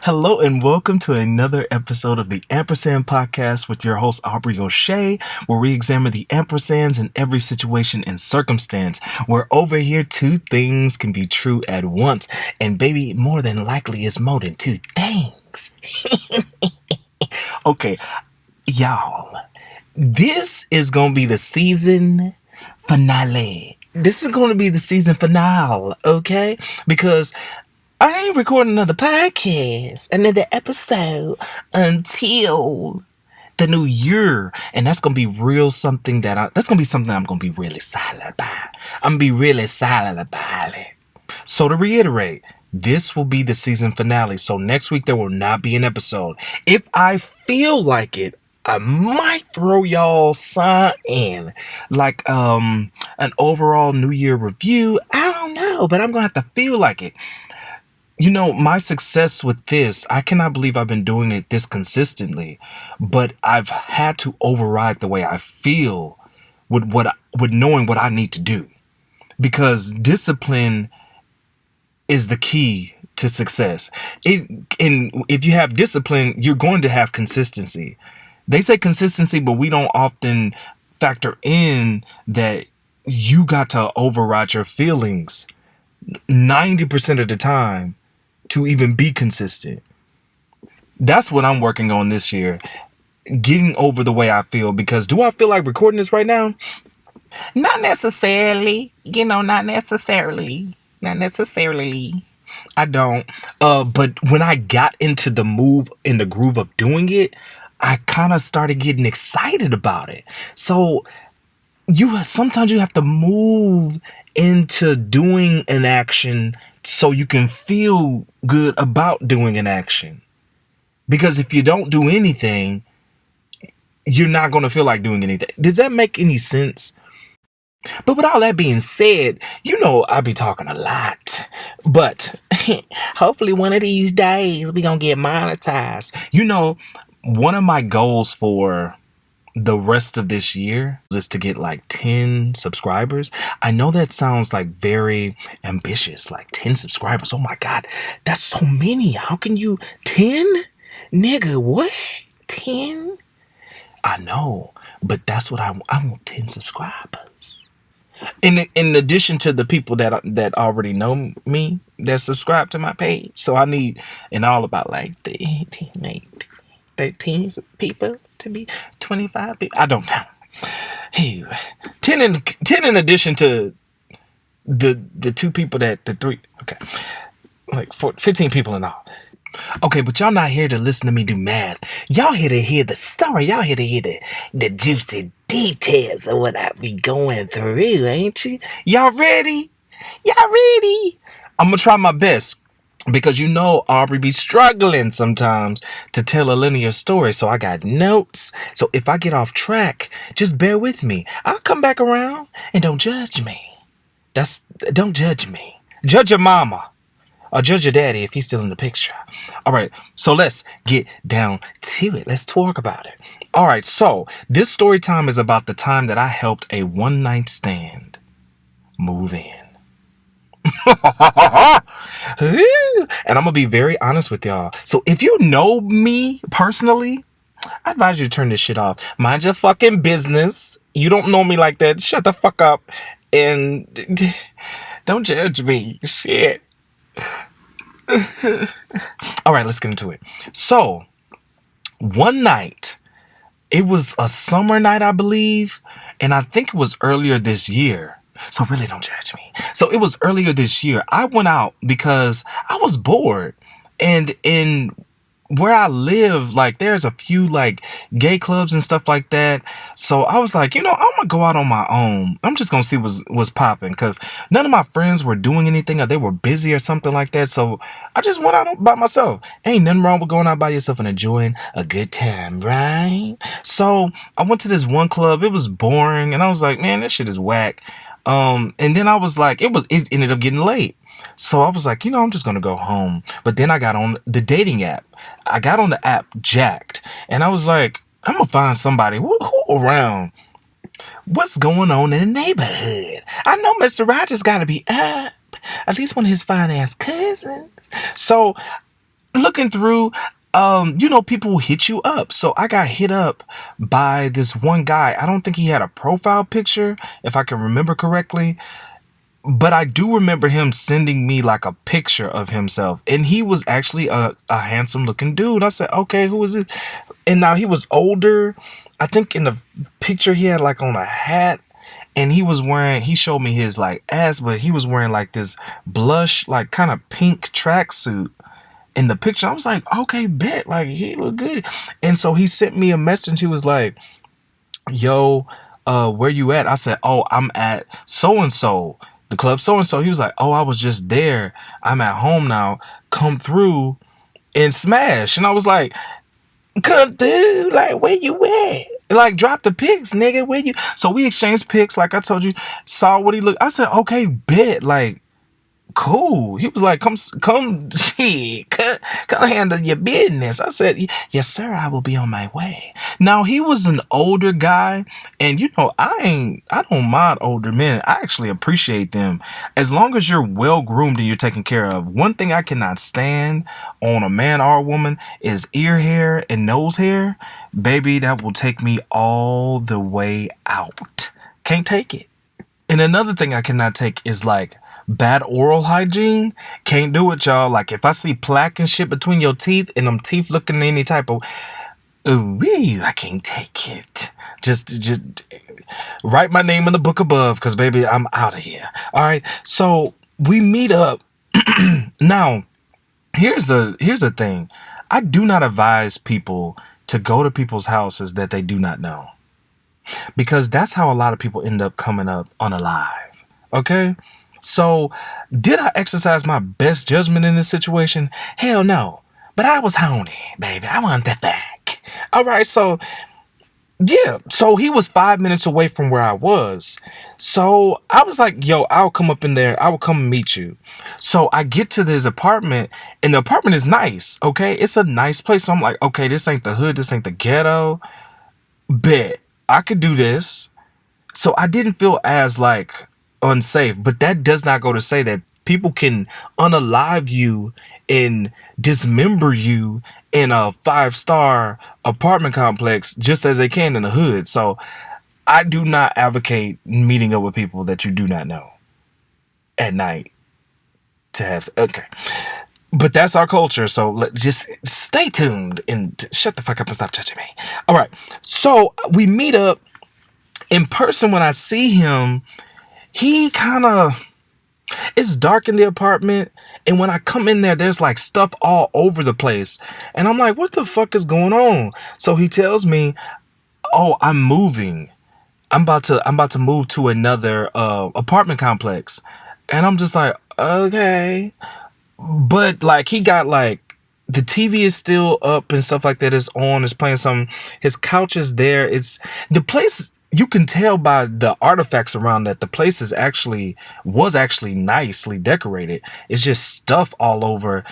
Hello and welcome to another episode of the Ampersand Podcast with your host Aubri Oshae, where we examine the ampersands in every situation and circumstance. Where over here, two things can be true at once, and baby, more than likely it's more than two things. Okay, y'all, this is gonna be the season finale. This is gonna be the season finale, okay? Because I ain't recording another podcast, another episode until the new year. And that's going to be that's going to be something I'm going to be really silent about. I'm going to be really silent about it. So to reiterate, this will be the season finale. So next week there will not be an episode. If I feel like it, I might throw y'all something like an overall New Year review. I don't know, but I'm going to have to feel like it. You know, my success with this, I cannot believe I've been doing it this consistently, but I've had to override the way I feel with knowing what I need to do, because discipline is the key to success. And if you have discipline, you're going to have consistency. They say consistency, but we don't often factor in that you got to override your feelings 90% of the time to even be consistent. That's what I'm working on this year. Getting over the way I feel. Because do I feel like recording this right now? Not necessarily. Not necessarily. I don't. But when I got into the groove of doing it, I kind of started getting excited about it. So sometimes you have to move into doing an action so you can feel good about doing an action. Because if you don't do anything, you're not going to feel like doing anything. Does that make any sense? But with all that being said, I be talking a lot. But hopefully one of these days we going to get monetized. One of my goals for the rest of this year is to get like 10 subscribers. I know that sounds like very ambitious, like 10 subscribers. Oh my God, that's so many. How can you 10? Nigga, what? 10? I know, but that's what I want 10 subscribers. In addition to the people that already know me, that subscribe to my page. So I need, and all about like 13 people to be 25 people. I don't know. Hey, 10 in addition to the two people the three. Okay. Like 15 people in all. Okay, but y'all not here to listen to me do math. Y'all here to hear the story. Y'all here to hear the juicy details of what I be going through, ain't you? Y'all ready? I'm going to try my best. Because Aubrey be struggling sometimes to tell a linear story. So I got notes. So if I get off track, just bear with me. I'll come back around and don't judge me. Don't judge me. Judge your mama. Or judge your daddy if he's still in the picture. All right. So let's get down to it. Let's talk about it. All right. So this story time is about the time that I helped a one-night stand move in. And I'm gonna be very honest with y'all. So if you know me personally, I advise you to turn this shit off. Mind your fucking business. You don't know me like that. Shut the fuck up and don't judge me. Shit. All right, let's get into it. So one night, it was a summer night, I believe, and I think it was earlier this year. So really don't judge me. So it was earlier this year. I went out because I was bored. And in where I live, like there's a few like gay clubs and stuff like that. So I was like, I'm going to go out on my own. I'm just going to see what's popping, because none of my friends were doing anything or they were busy or something like that. So I just went out by myself. Ain't nothing wrong with going out by yourself and enjoying a good time, right? So I went to this one club. It was boring. And I was like, man, this shit is whack. And then I was like, it ended up getting late. So I was like, I'm just going to go home. But then I got on the dating app. I got on the app Jacked. And I was like, I'm going to find somebody who around. What's going on in the neighborhood? I know Mr. Rogers got to be up. At least one of his fine ass cousins. So looking through, people hit you up. So I got hit up by this one guy. I don't think he had a profile picture, if I can remember correctly. But I do remember him sending me like a picture of himself. And he was actually a handsome looking dude. I said, okay, who is this? And now he was older. I think in the picture he had like on a hat. And he showed me his like ass, but he was wearing like this blush, like kind of pink tracksuit in the picture. I was like, okay, bet. Like, he look good. And so he sent me a message. He was like, yo, where you at? I said, oh, I'm at so-and-so. The club so-and-so. He was like, oh, I was just there. I'm at home now. Come through and smash. And I was like, come through? Like, where you at? Like, drop the pics, nigga. Where you? So we exchanged pics, like I told you. Saw what he looked. I said, okay, bet. Like, cool. He was like, come, shit, come handle your business. I said, yes, sir, I will be on my way. Now, he was an older guy, and I don't mind older men. I actually appreciate them. As long as you're well groomed and you're taken care of. One thing I cannot stand on a man or a woman is ear hair and nose hair. Baby, that will take me all the way out. Can't take it. And another thing I cannot take is like bad oral hygiene. Can't do it, y'all. Like, if I see plaque and shit between your teeth and them teeth looking any type of, I can't take it. Just write my name in the book above, because baby, I'm out of here. All right. So we meet up. Now, here's the thing. I do not advise people to go to people's houses that they do not know, because that's how a lot of people end up coming up unalive. Okay. So, did I exercise my best judgment in this situation? Hell no. But I was horny, baby. I want that back. All right, so, yeah. So, he was 5 minutes away from where I was. So, I was like, yo, I'll come up in there. I will come meet you. So, I get to his apartment, and the apartment is nice, okay? It's a nice place. So, I'm like, okay, this ain't the hood. This ain't the ghetto. Bet. I could do this. So, I didn't feel as, like, unsafe, but that does not go to say that people can unalive you and dismember you in a 5-star apartment complex just as they can in the hood. So I do not advocate meeting up with people that you do not know at night to have. Okay. But that's our culture. So just stay tuned and shut the fuck up and stop touching me. All right. So we meet up in person. When I see him, he kind of, it's dark in the apartment. And when I come in there, there's like stuff all over the place. And I'm like, what the fuck is going on? So he tells me, oh, I'm moving. I'm about to move to another apartment complex. And I'm just like, okay. But like, he got like, the TV is still up and stuff like that. It's on, it's playing something. His couch is there. It's the place. You can tell by the artifacts around that the place was actually nicely decorated. It's just stuff all over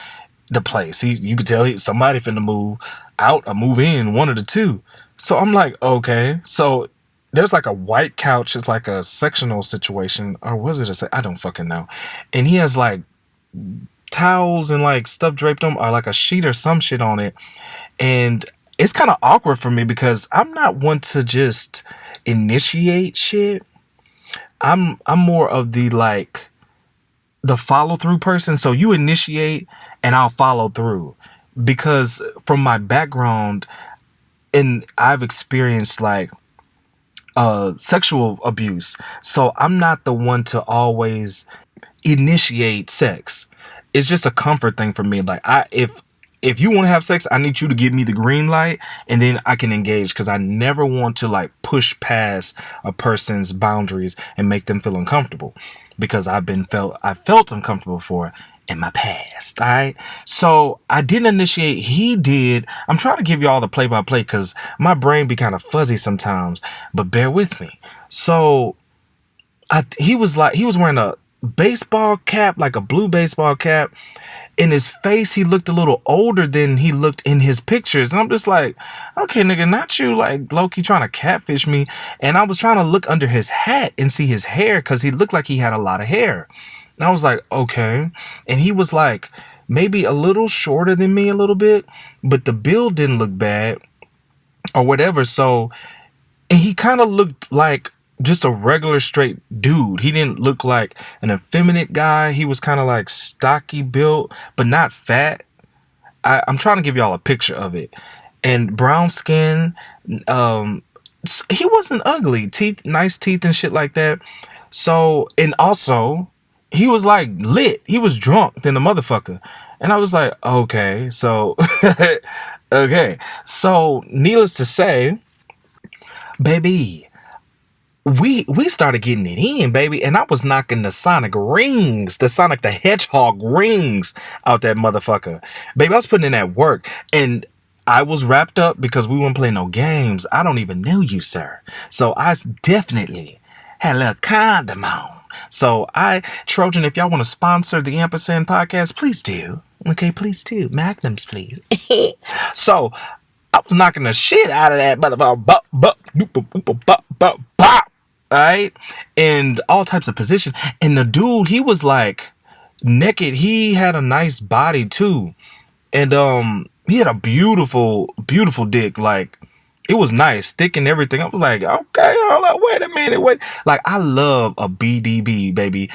the place. You could tell somebody finna move out or move in, one of the two. So I'm like, okay. So there's like a white couch. It's like a sectional situation, or was it I don't fucking know. And he has like towels and like stuff draped on, or like a sheet or some shit on it. And it's kind of awkward for me because I'm not one to just initiate shit. I'm more of the like the follow through person. So you initiate and I'll follow through, because from my background, and I've experienced like sexual abuse. So I'm not the one to always initiate sex. It's just a comfort thing for me. Like if you want to have sex, I need you to give me the green light, and then I can engage, because I never want to like push past a person's boundaries and make them feel uncomfortable, because I felt uncomfortable before in my past. All right. So I didn't initiate. He did. I'm trying to give you all the play by play because my brain be kind of fuzzy sometimes, but bear with me. So he was wearing a baseball cap, like a blue baseball cap. In his face, he looked a little older than he looked in his pictures. And I'm just like, okay, nigga, not you like low-key trying to catfish me. And I was trying to look under his hat and see his hair, because he looked like he had a lot of hair. And I was like, okay. And he was like maybe a little shorter than me a little bit, but the build didn't look bad or whatever. So, and he kind of looked like just a regular straight dude. He didn't look like an effeminate guy. He was kind of like stocky built, but not fat. I'm trying to give y'all a picture of it. And brown skin. He wasn't ugly. Teeth, nice teeth and shit like that. So, and also, he was like lit. He was drunk than the motherfucker. And I was like, okay, so, okay. So, needless to say, baby, we started getting it in, baby, and I was knocking the Sonic rings, the Sonic the Hedgehog rings out that motherfucker. Baby, I was putting in that work, and I was wrapped up because we wouldn't play no games. I don't even know you, sir. So I definitely had a little condom on. So Trojan, if y'all want to sponsor the Ampersand Podcast, please do. Okay, please do. Magnums, please. So I was knocking the shit out of that motherfucker. Alright? And all types of positions. And the dude, he was like naked. He had a nice body too. And he had a beautiful, beautiful dick. Like, it was nice, thick and everything. I was like, okay, hold up, wait a minute, wait. Like, I love a BDB, baby.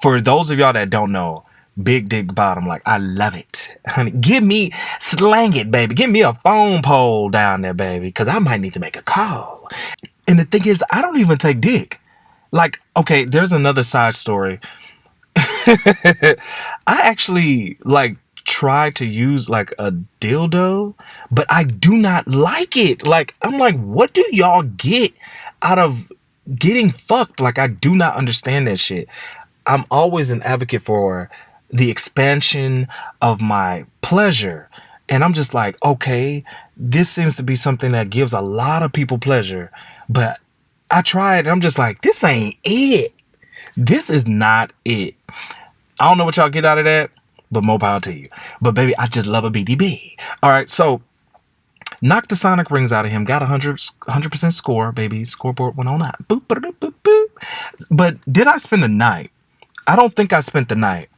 For those of y'all that don't know, big dick bottom, like, I love it. Honey, slang it, baby. Give me a phone pole down there, baby, because I might need to make a call. And the thing is, I don't even take dick. Like, okay, there's another side story. I actually, like, try to use like a dildo, but I do not like it. Like, I'm like, what do y'all get out of getting fucked? Like, I do not understand that shit. I'm always an advocate for the expansion of my pleasure. And I'm just like, okay, this seems to be something that gives a lot of people pleasure. But I tried, and I'm just like, this ain't it. This is not it. I don't know what y'all get out of that, but more power to you. But baby, I just love a BDB. All right, so knocked the Sonic rings out of him. Got 100% score, baby. Scoreboard went on up. Boop, boop, boop, boop. But did I spend the night? I don't think I spent the night.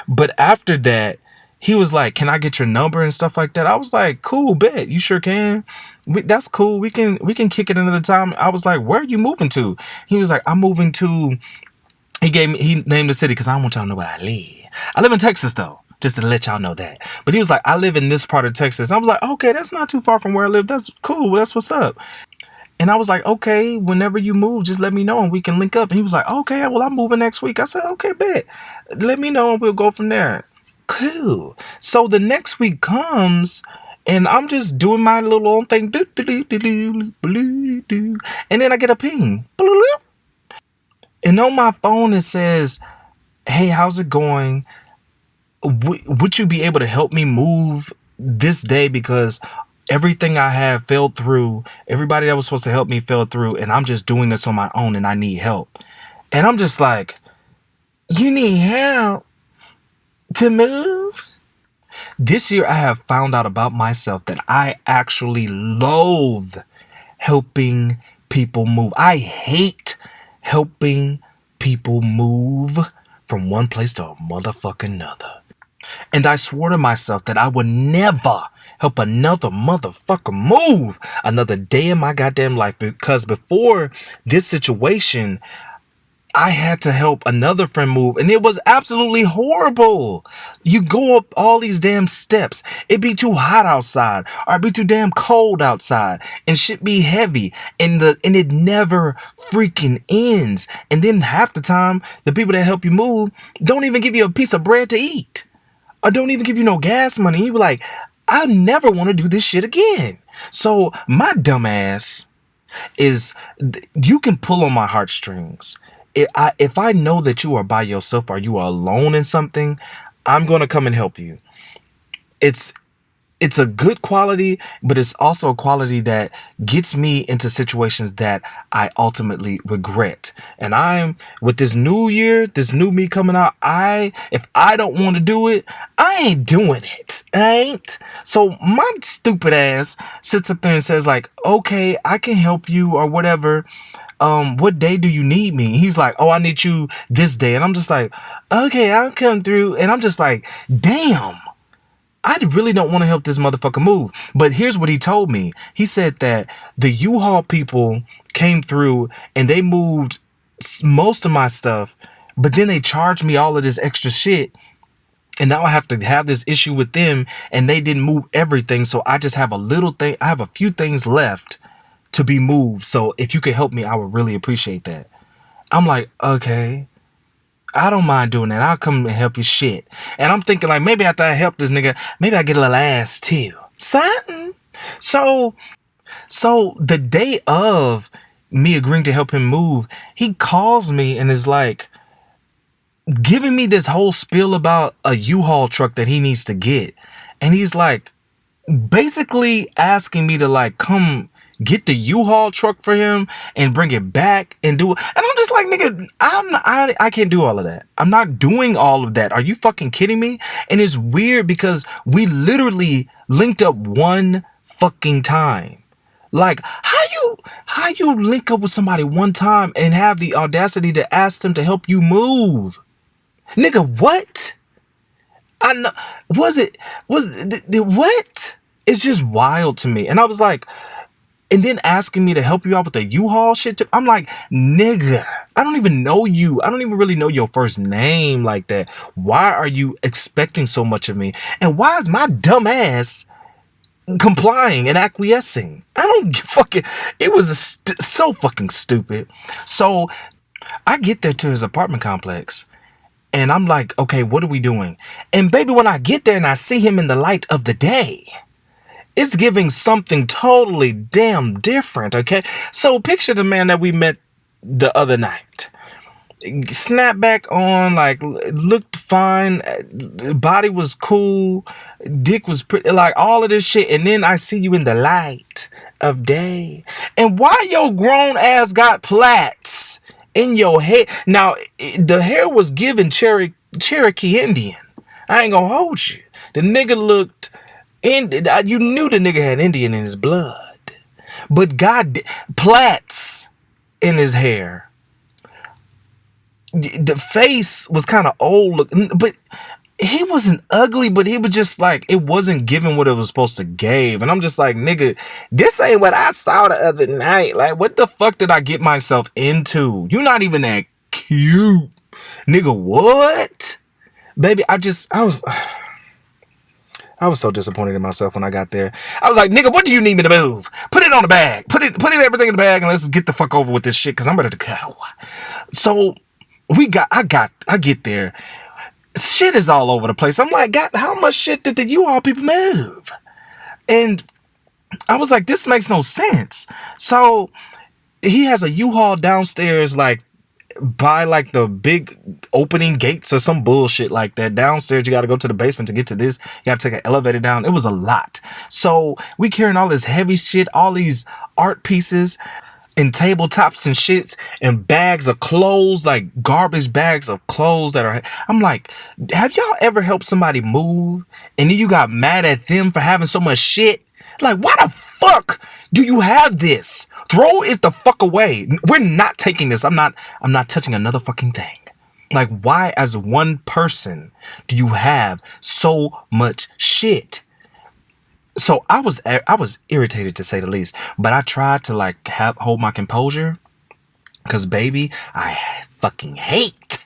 But after that, he was like, "Can I get your number and stuff like that?" I was like, "Cool, bet. You sure can. That's cool. We can kick it another time." I was like, "Where are you moving to?" He was like, "I'm moving to." He named the city because I don't want y'all to know where I live. I live in Texas though. Just to let y'all know that. But he was like, I live in this part of Texas. I was like, okay, that's not too far from where I live. That's cool. That's what's up. And I was like, okay, whenever you move, just let me know and we can link up. And he was like, okay, well, I'm moving next week. I said, okay, bet. Let me know and we'll go from there. Cool. So the next week comes and I'm just doing my little own thing. And then I get a ping. And on my phone, it says, hey, how's it going? Would you be able to help me move this day because everything I have fell through. Everybody that was supposed to help me fell through, and I'm just doing this on my own and I need help. And I'm just like, you need help to move? This year I have found out about myself that I actually loathe helping people move. I hate helping people move from one place to a motherfucking another. And I swore to myself that I would never help another motherfucker move another day in my goddamn life, because before this situation, I had to help another friend move, and it was absolutely horrible. You go up all these damn steps. It be too hot outside, or it be too damn cold outside, and shit be heavy, and it never freaking ends. And then half the time, the people that help you move don't even give you a piece of bread to eat, or don't even give you no gas money. You be like, I never want to do this shit again. So my dumb ass is, you can pull on my heartstrings. If I know that you are by yourself or you are alone in something, I'm going to come and help you. It's it's a good quality, but it's also a quality that gets me into situations that I ultimately regret. And I'm with this new year, this new me coming out. If I don't want to do it, I ain't doing it. I ain't. So my stupid ass sits up there and says like, okay, I can help you or whatever. What day do you need me? He's like, oh, I need you this day. And I'm just like, okay, I'll come through. And I'm just like, damn. I really don't want to help this motherfucker move. But here's what he told me. He said that the U-Haul people came through and they moved most of my stuff, but then they charged me all of this extra shit. And now I have to have this issue with them and they didn't move everything. So I just have a little thing. I have a few things left to be moved. So if you could help me, I would really appreciate that. I'm like, okay. I don't mind doing that. I'll come and help you shit. And I'm thinking like, maybe after I help this nigga, maybe I get a little ass too. Something. So the day of me agreeing to help him move, he calls me and is like giving me this whole spiel about a U-Haul truck that he needs to get. And he's like basically asking me to like come get the U-Haul truck for him and bring it back and do it. And I'm just like, nigga, I can't do all of that. I'm not doing all of that. Are you fucking kidding me? And it's weird because we literally linked up one fucking time. Like, how you link up with somebody one time and have the audacity to ask them to help you move? Nigga, what? I know. What? It's just wild to me. And I was like, and then asking me to help you out with the U-Haul shit. I'm like, nigga, I don't even know you. I don't even really know your first name like that. Why are you expecting so much of me? And why is my dumb ass complying and acquiescing? I don't fucking, it was so fucking stupid. So I get there to his apartment complex and I'm like, okay, what are we doing? And baby, when I get there and I see him in the light of the day, it's giving something totally damn different, okay? So picture the man that we met the other night. Snapback on, like, looked fine. Body was cool. Dick was pretty, like, all of this shit. And then I see you in the light of day. And why your grown ass got plaits in your head? Now, the hair was given Cherokee Indian. I ain't gonna hold you. The nigga looked... you knew the nigga had Indian in his blood, but God, plaits in his hair. The face was kind of old looking, but he wasn't ugly, but he was just like, it wasn't giving what it was supposed to give. And I'm just like, nigga, this ain't what I saw the other night. Like, what the fuck did I get myself into? You're not even that cute, nigga. What? Baby, I was so disappointed in myself when I got there. I was like, nigga, what do you need me to move? Put it on the bag. Put everything in the bag and let's get the fuck over with this shit because I'm ready to go. So I get there. Shit is all over the place. I'm like, God, how much shit did the U-Haul people move? And I was like, this makes no sense. So he has a U-Haul downstairs, like, by like the big opening gates or some bullshit like that. Downstairs, you got to go to the basement to get to this. You got to take an elevator down. It was a lot. So we carrying all this heavy shit, all these art pieces and tabletops and shits and bags of clothes, like garbage bags of clothes that are... I'm like, have y'all ever helped somebody move and then you got mad at them for having so much shit? Like, why the fuck do you have this? Throw it the fuck away. We're not taking this. I'm not touching another fucking thing. Like, why as one person do you have so much shit? So I was irritated to say the least, but I tried to like hold my composure because baby, I fucking hate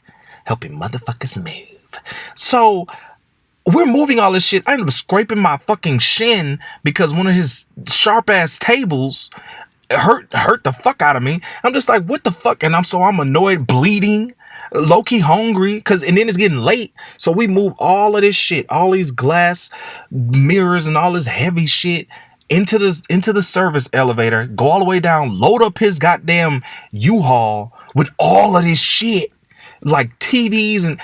helping motherfuckers move. So we're moving all this shit. I ended up scraping my fucking shin because one of his sharp ass tables hurt the fuck out of me. I'm just like, what the fuck? And I'm annoyed, bleeding, low-key hungry, and then it's getting late. So we move all of this shit, all these glass mirrors and all this heavy shit into the service elevator, go all the way down, load up his goddamn U-Haul with all of this shit. like TVs,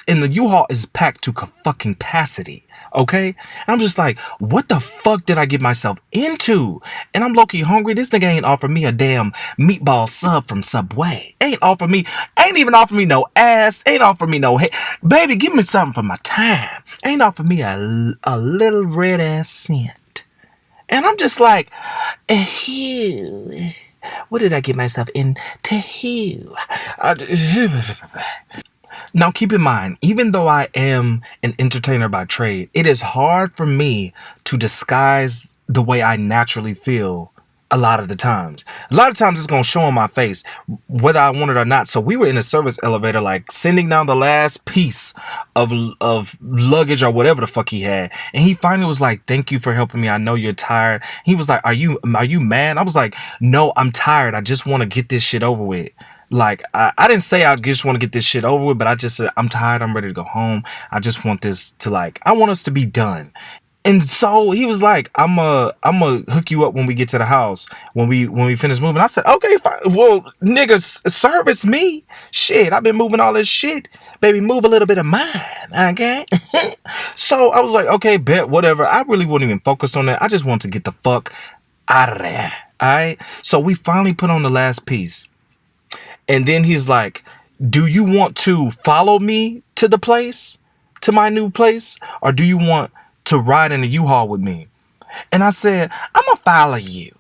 and the U-Haul is packed to fucking capacity. Okay, and I'm just like, what the fuck did I get myself into? And I'm low-key hungry. This nigga ain't offered me a damn meatball sub from Subway. Ain't even offered me no ass. Ain't offered me no hey, baby, give me something for my time. Ain't offered me a little red ass cent. And I'm just like, ew. What did I get myself into? Now, keep in mind, even though I am an entertainer by trade, it is hard for me to disguise the way I naturally feel a lot of the times. A lot of times it's going to show on my face, whether I want it or not. So we were in a service elevator, like sending down the last piece of luggage or whatever the fuck he had. And he finally was like, thank you for helping me. I know you're tired. He was like, are you mad? I was like, no, I'm tired. I just want to get this shit over with. Like, I didn't say I just want to get this shit over with, but I just said, I'm tired. I'm ready to go home. I just want this to I want us to be done. And so he was like, I'm a hook you up when we get to the house, when we finish moving. I said, okay, fine. Well, niggas, service me. Shit, I've been moving all this shit. Baby, move a little bit of mine, okay? So I was like, okay, bet, whatever. I really wasn't even focused on that. I just wanted to get the fuck out of there, all right? So we finally put on the last piece. And then he's like, do you want to follow me to the place, to my new place? Or do you want to ride in a U-Haul with me? And I said, I'm going to follow you.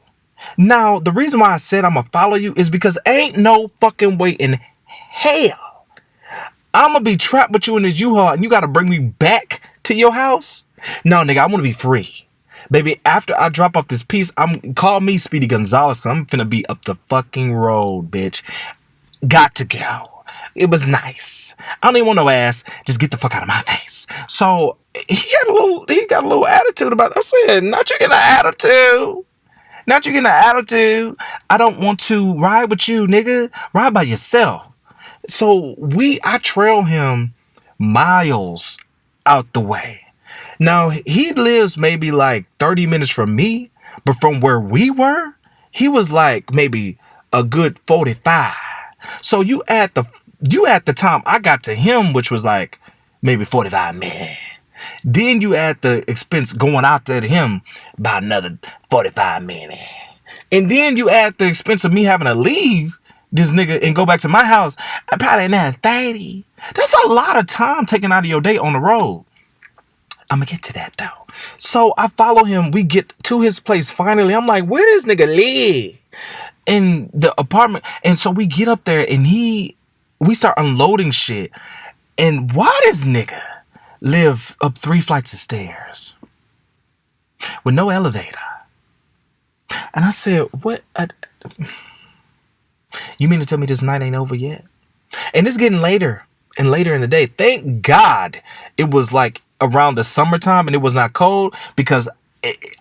Now, the reason why I said I'm going to follow you is because ain't no fucking way in hell I'm going to be trapped with you in this U-Haul and you got to bring me back to your house. No, nigga, I want to be free. Baby, after I drop off this piece, call me Speedy Gonzalez, because I'm finna be up the fucking road, bitch. Got to go. It was nice. I don't even want no ass. Just get the fuck out of my face. So he got a little attitude about it. I said, not you getting an attitude. Not you getting an attitude. I don't want to ride with you, nigga. Ride by yourself. So I trail him miles out the way. Now, he lives maybe like 30 minutes from me, but from where we were, he was like maybe a good 45. So you add the time I got to him, which was like maybe 45 minutes. Then you add the expense going out there to him about another 45 minutes. And then you add the expense of me having to leave this nigga and go back to my house, probably another 30. That's a lot of time taken out of your day on the road. I'm gonna get to that though. So I follow him. We get to his place finally. I'm like, where does nigga live? In the apartment. And so we get up there and we start unloading shit. And why does nigga live up 3 flights of stairs with no elevator? And I said, what? You mean to tell me this night ain't over yet? And it's getting later and later in the day. Thank God it was like around the summertime and it was not cold, because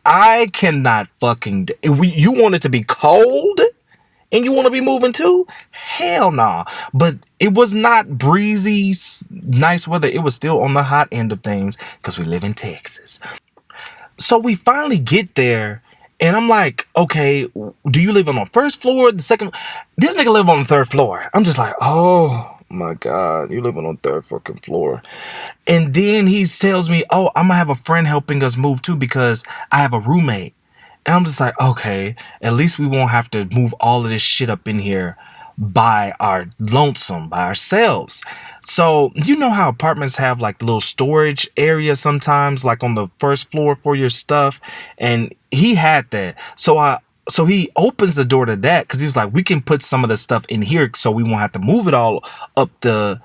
I cannot fucking... You want it to be cold and you want to be moving too? Hell nah. But it was not breezy, nice weather. It was still on the hot end of things because we live in Texas. So we finally get there and I'm like, okay, do you live on the first floor? The second? This nigga live on the 3rd floor. I'm just like, oh my God, you living on 3rd fucking floor. And then he tells me, oh, I'm gonna have a friend helping us move too because I have a roommate. And I'm just like, okay, at least we won't have to move all of this shit up in here by ourselves. So you know how apartments have like little storage areas sometimes, like on the 1st floor for your stuff, and he had that. So he opens the door to that because he was like, we can put some of the stuff in here so we won't have to move it all up the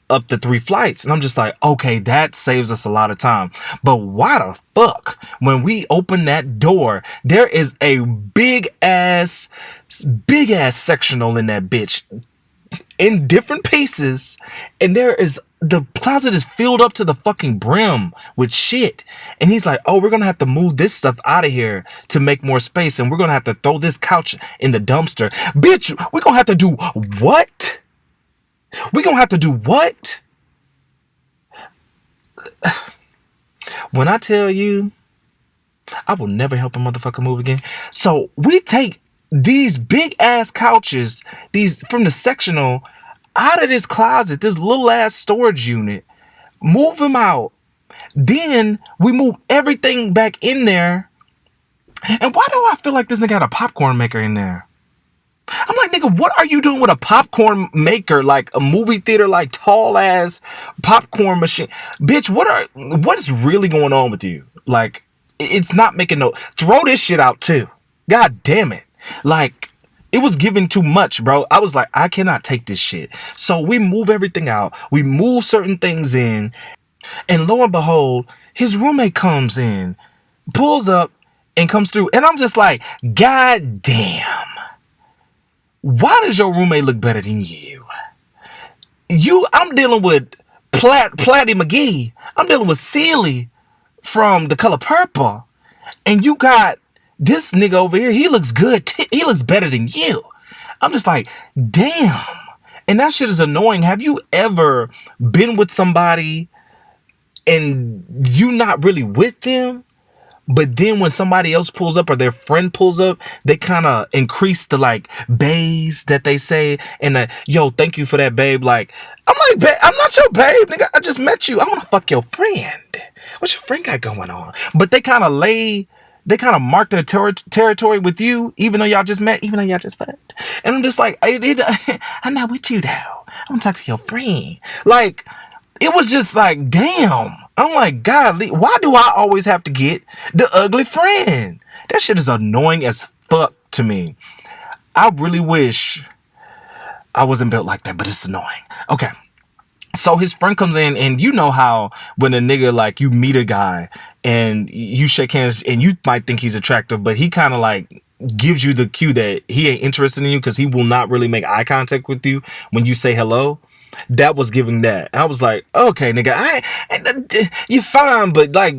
3 flights. And I'm just like, okay, that saves us a lot of time. But why the fuck, when we open that door, there is a big ass sectional in that bitch in different pieces, and the closet is filled up to the fucking brim with shit. And he's like, oh, we're gonna have to move this stuff out of here to make more space, and we're gonna have to throw this couch in the dumpster. Bitch, we're gonna have to do what? When I tell you, I will never help a motherfucker move again. So we take these big ass couches, these from the sectional, out of this closet, this little ass storage unit, move him out. Then we move everything back in there. And why do I feel like this nigga had a popcorn maker in there? I'm like, nigga, what are you doing with a popcorn maker, like a movie theater, like tall ass popcorn machine? Bitch, what is really going on with you? Like, it's not making no, throw this shit out too. God damn it. Like, it was giving too much, bro. I was like, I cannot take this shit. So we move everything out. We move certain things in. And lo and behold, his roommate comes in, pulls up, and comes through. And I'm just like, God damn. Why does your roommate look better than you? I'm dealing with Platty McGee. I'm dealing with Sealy from The Color Purple. And you got this nigga over here. He looks good. He looks better than you. I'm just like, damn. And that shit is annoying. Have you ever been with somebody and you not really with them? But then when somebody else pulls up or their friend pulls up, they kind of increase the like bays that they say. And yo, thank you for that, babe. Like, I'm like, babe, I'm not your babe, nigga. I just met you. I want to fuck your friend. What's your friend got going on? But they kind of mark their territory with you, even though y'all just met, even though y'all just fucked. And I'm just like, I'm not with you though. I want to talk to your friend. Like, it was just like, damn. I'm like, God, why do I always have to get the ugly friend? That shit is annoying as fuck to me. I really wish I wasn't built like that, but it's annoying. Okay. So his friend comes in, and you know how when a nigga, like, you meet a guy and you shake hands and you might think he's attractive, but he kind of like gives you the cue that he ain't interested in you because he will not really make eye contact with you when you say hello. That was giving that. I was like, okay, nigga, you're fine, but like,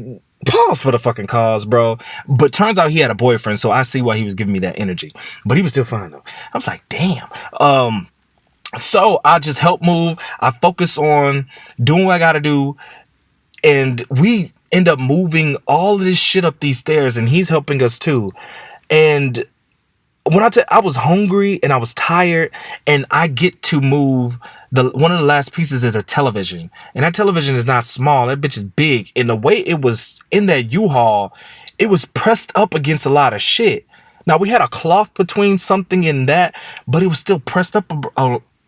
pause for the fucking cause, bro. But turns out he had a boyfriend, so I see why he was giving me that energy. But he was still fine though. I was like, damn. So I just help move. I focus on doing what I gotta do, and we end up moving all of this shit up these stairs, and he's helping us too. And when I was hungry and I was tired, and I get to move one of the last pieces is a television, and that television is not small. That bitch is big, and the way it was in that U-Haul, it was pressed up against a lot of shit. Now we had a cloth between something in that, but it was still pressed up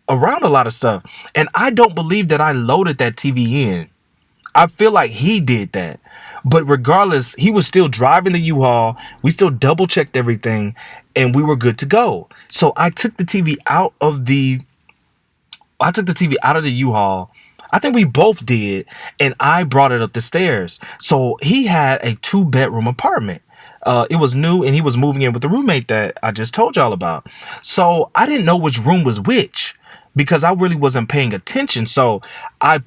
around a lot of stuff. And I don't believe that I loaded that TV in. I feel like he did that. But regardless, he was still driving the U-Haul. We still double checked everything, and we were good to go. So I took the TV out of the U-Haul. I think we both did, and I brought it up the stairs. So he had a 2-bedroom apartment. It was new, and he was moving in with the roommate that I just told y'all about. So I didn't know which room was which, because I really wasn't paying attention. So I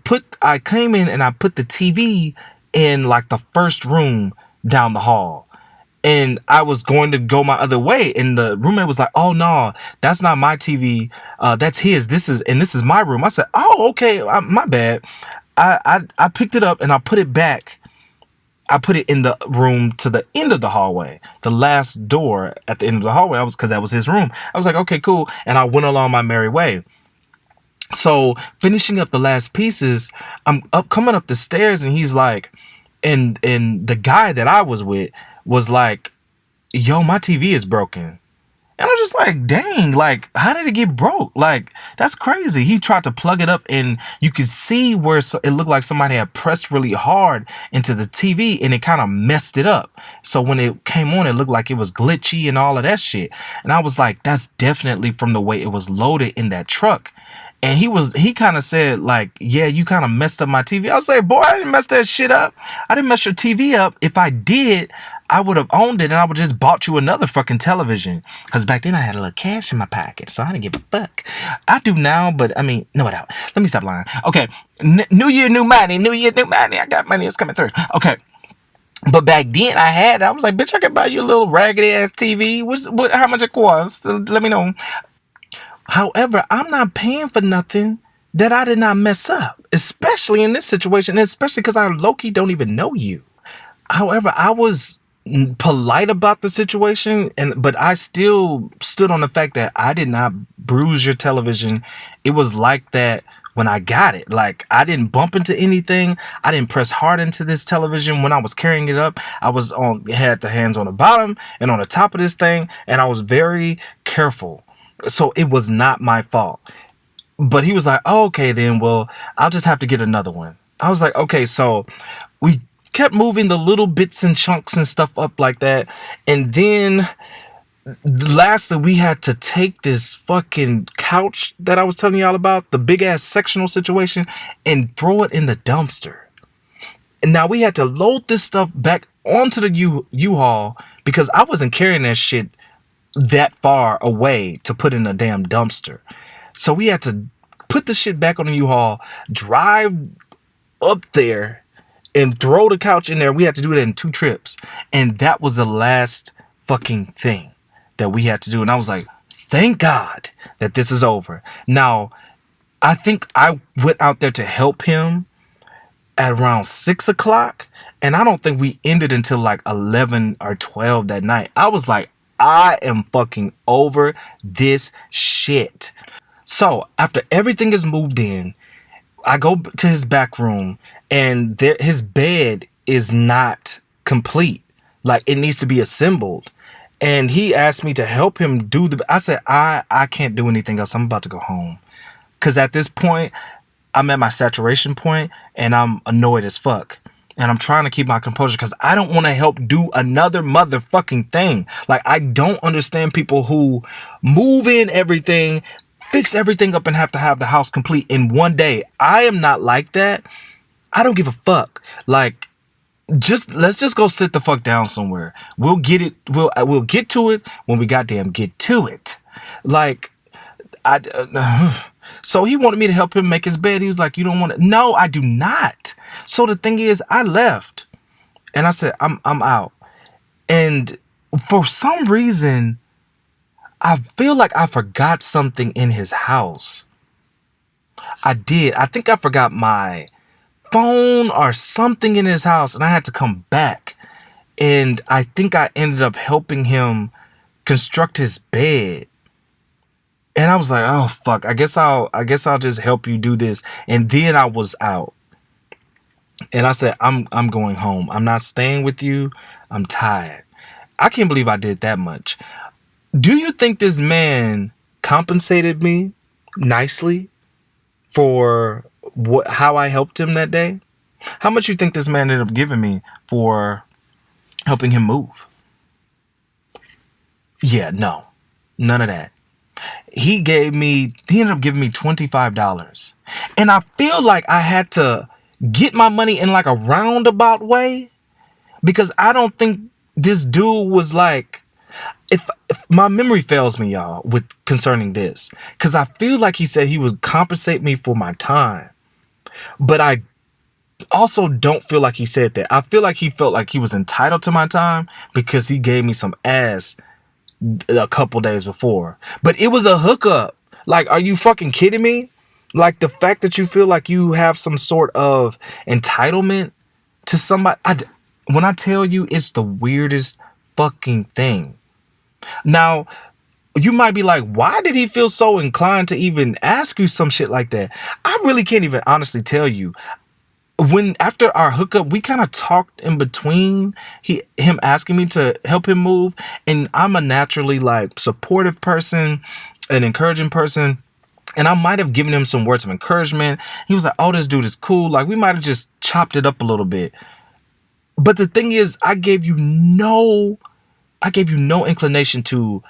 came in and I put the TV in like the first room down the hall. And I was going to go my other way, and the roommate was like, "Oh no, that's not my TV. That's his. This is my room." I said, "Oh, okay, my bad." I picked it up and I put it back. I put it in the room to the end of the hallway, the last door at the end of the hallway. Because that was his room. I was like, "Okay, cool," and I went along my merry way. So finishing up the last pieces, I'm coming up the stairs, and he's like, and the guy that I was with was like, "Yo, my TV is broken." And I'm just like, dang, like, how did it get broke? Like, that's crazy. He tried to plug it up, and you could see where it looked like somebody had pressed really hard into the TV, and it kind of messed it up. So when it came on, it looked like it was glitchy and all of that shit. And I was like, that's definitely from the way it was loaded in that truck. And he kind of said, like, yeah, you kind of messed up my TV. I was like, boy, I didn't mess that shit up. I didn't mess your TV up. If I did, I would have owned it, and I would just bought you another fucking television. Because back then I had a little cash in my pocket, so I didn't give a fuck. I do now, but I mean, no, let me stop lying. Okay, new year, new money. New year, new money. I got money. It's coming through. Okay. But back then I was like, bitch, I could buy you a little raggedy ass TV. How much it costs? Let me know. However, I'm not paying for nothing that I did not mess up, especially in this situation, especially because I low-key don't even know you. However, I was polite about the situation, but I still stood on the fact that I did not bruise your television. It was like that when I got it. Like, I didn't bump into anything. I didn't press hard into this television when I was carrying it up. I was had the hands on the bottom and on the top of this thing, and I was very careful. So it was not my fault. But he was like, oh, okay, then, well, I'll just have to get another one. I was like, okay, so we kept moving the little bits and chunks and stuff up like that. And then lastly, we had to take this fucking couch that I was telling y'all about, the big ass sectional situation, and throw it in the dumpster. And now we had to load this stuff back onto the U-Haul because I wasn't carrying that shit that far away to put in a damn dumpster. So we had to put the shit back on the U-Haul, drive up there, and throw the couch in there. We had to do that in 2 trips. And that was the last fucking thing that we had to do. And I was like, thank God that this is over. Now, I think I went out there to help him at around 6 o'clock. And I don't think we ended until like 11 or 12 that night. I was like, I am fucking over this shit. So after everything is moved in, I go to his back room, and his bed is not complete. Like, it needs to be assembled. And he asked me to help him do I said, I can't do anything else. I'm about to go home. Because at this point, I'm at my saturation point, and I'm annoyed as fuck. And I'm trying to keep my composure because I don't want to help do another motherfucking thing. Like, I don't understand people who move in everything, fix everything up, and have to have the house complete in one day. I am not like that. I don't give a fuck. Like, let's just go sit the fuck down somewhere. We'll get it. We'll get to it when we goddamn get to it. Like, so he wanted me to help him make his bed. He was like, you don't want to? No, I do not. So the thing is, I left, and I said, I'm out. And for some reason, I feel like I forgot something in his house. I did. I think I forgot my phone or something in his house, and I had to come back. And I think I ended up helping him construct his bed. And I was like, oh fuck, I guess I'll just help you do this. And then I was out. And I said, I'm going home. I'm not staying with you. I'm tired. I can't believe I did that much. Do you think this man compensated me nicely for how I helped him that day? How much you think this man ended up giving me for helping him move? Yeah, no. None of that. He ended up giving me $25. And I feel like I had to get my money in like a roundabout way, because I don't think this dude was like, if my memory fails me, y'all, with concerning this, because I feel like he said he would compensate me for my time, but I also don't feel like he said that. I feel like he felt like he was entitled to my time because he gave me some ass a couple days before. But it was a hookup. Like, are you fucking kidding me? Like, the fact that you feel like you have some sort of entitlement to somebody. When I tell you, it's the weirdest fucking thing. Now, you might be like, why did he feel so inclined to even ask you some shit like that? I really can't even honestly tell you. After our hookup, we kind of talked in between him asking me to help him move. And I'm a naturally like supportive person, an encouraging person. And I might have given him some words of encouragement. He was like, oh, this dude is cool. Like, we might have just chopped it up a little bit. But the thing is, I gave you no inclination to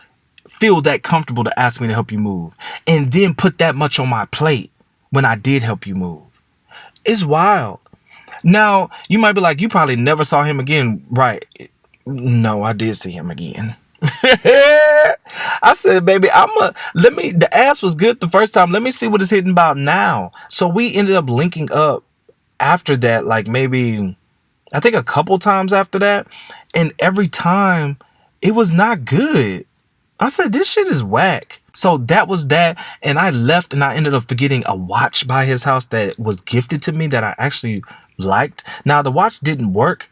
feel that comfortable to ask me to help you move, and then put that much on my plate when I did help you move. It's wild. Now, you might be like, you probably never saw him again, right? No, I did see him again. I said, baby, the ass was good the first time. Let me see what it's hitting about now. So we ended up linking up after that, like maybe, I think a couple times after that. And every time it was not good. I said, this shit is whack. So that was that. And I left, and I ended up forgetting a watch by his house that was gifted to me that I actually liked. Now, the watch didn't work.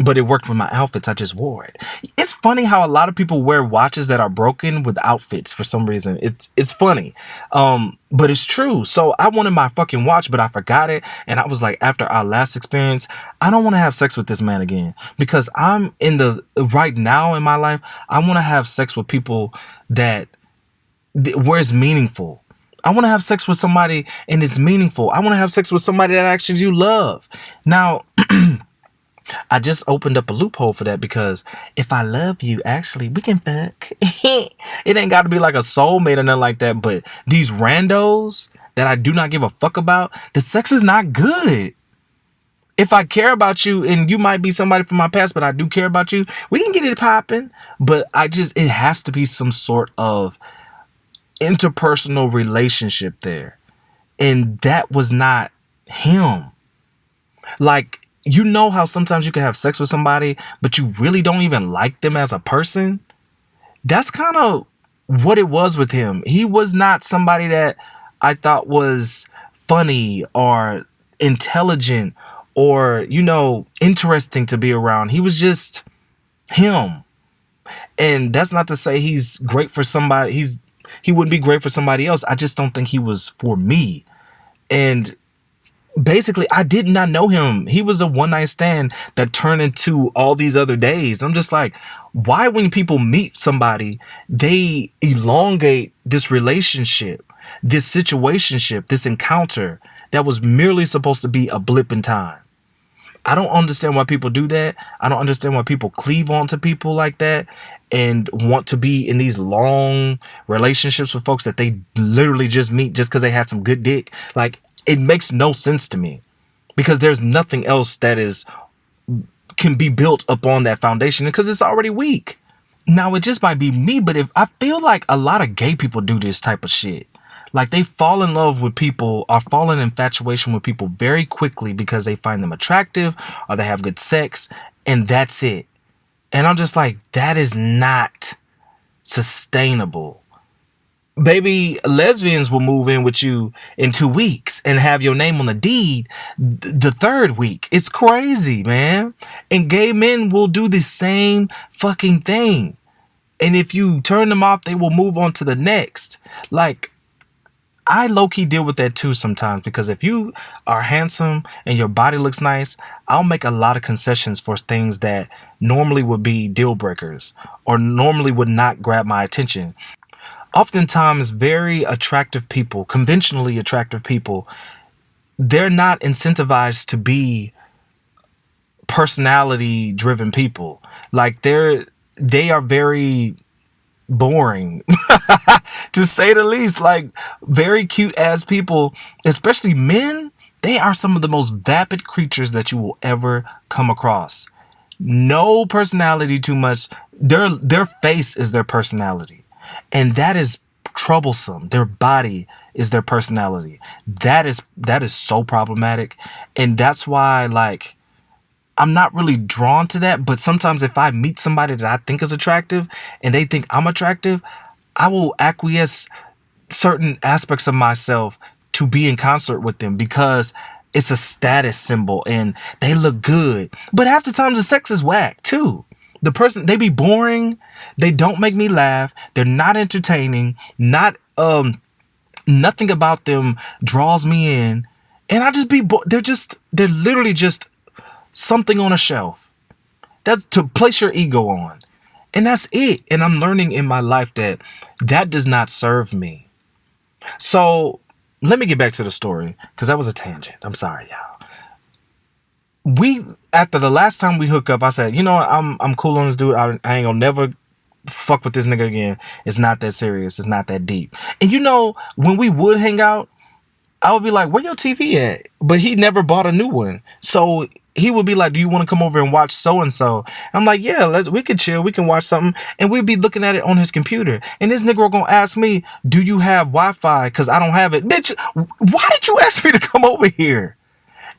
but it worked with my outfits. I just wore it. It's funny how a lot of people wear watches that are broken with outfits for some reason. It's funny. But it's true. So I wanted my fucking watch, but I forgot it. And I was like, after our last experience, I don't want to have sex with this man again, because I'm in the right now in my life. I want to have sex with people that where it's meaningful. I want to have sex with somebody and it's meaningful. I want to have sex with somebody that actually you love. Now, I just opened up a loophole for that, because if I love you, actually, we can fuck. It ain't got to be like a soulmate or nothing like that. But these randos that I do not give a fuck about, the sex is not good. If I care about you, and you might be somebody from my past, but I do care about you, we can get it popping. But it has to be some sort of interpersonal relationship there. And that was not him. Like, you know how sometimes you can have sex with somebody, but you really don't even like them as a person? That's kind of what it was with him. He was not somebody that I thought was funny or intelligent or, interesting to be around. He was just him. And that's not to say he's great for somebody. He wouldn't be great for somebody else. I just don't think he was for me. And basically, I did not know him. He was a one-night stand that turned into all these other days. I'm just like, why when people meet somebody, they elongate this relationship, this situationship, this encounter that was merely supposed to be a blip in time? I don't understand why people do that. I don't understand why people cleave onto people like that and want to be in these long relationships with folks that they literally just meet just because they had some good dick. Like, it makes no sense to me, because there's nothing else that can be built upon that foundation, because it's already weak. Now, it just might be me, but if I feel like a lot of gay people do this type of shit. Like, they fall in love with people or fall in infatuation with people very quickly because they find them attractive or they have good sex, and that's it. And I'm just like, that is not sustainable. Baby, lesbians will move in with you in 2 weeks and have your name on the deed the third week. It's crazy, man. And gay men will do the same fucking thing. And if you turn them off, they will move on to the next. Like, I low-key deal with that too sometimes, because if you are handsome and your body looks nice, I'll make a lot of concessions for things that normally would be deal breakers or normally would not grab my attention. Oftentimes, very attractive people, conventionally attractive people, they're not incentivized to be personality-driven people. Like, they are very boring, to say the least. Like, very cute ass people, especially men, they are some of the most vapid creatures that you will ever come across. No personality too much. Their face is their personality. And that is troublesome. Their body is their personality. That is so problematic. And that's why, like, I'm not really drawn to that. But sometimes if I meet somebody that I think is attractive and they think I'm attractive, I will acquiesce certain aspects of myself to be in concert with them, because it's a status symbol and they look good. But half the time the sex is whack too. The person, they be boring. They don't make me laugh. They're not entertaining. Nothing about them draws me in. And I just be, they're literally just something on a shelf. That's to place your ego on. And that's it. And I'm learning in my life that does not serve me. So let me get back to the story, because that was a tangent. I'm sorry, y'all. After the last time we hook up, I said, you know what, I'm cool on this dude. I ain't gonna never fuck with this nigga again. It's not that serious. It's not that deep. And when we would hang out, I would be like, where your TV at? But he never bought a new one. So he would be like, do you want to come over and watch so-and-so? I'm like, yeah, we could chill. We can watch something. And we'd be looking at it on his computer. And this nigga going to ask me, do you have Wi-Fi? Because I don't have it. Bitch, why did you ask me to come over here?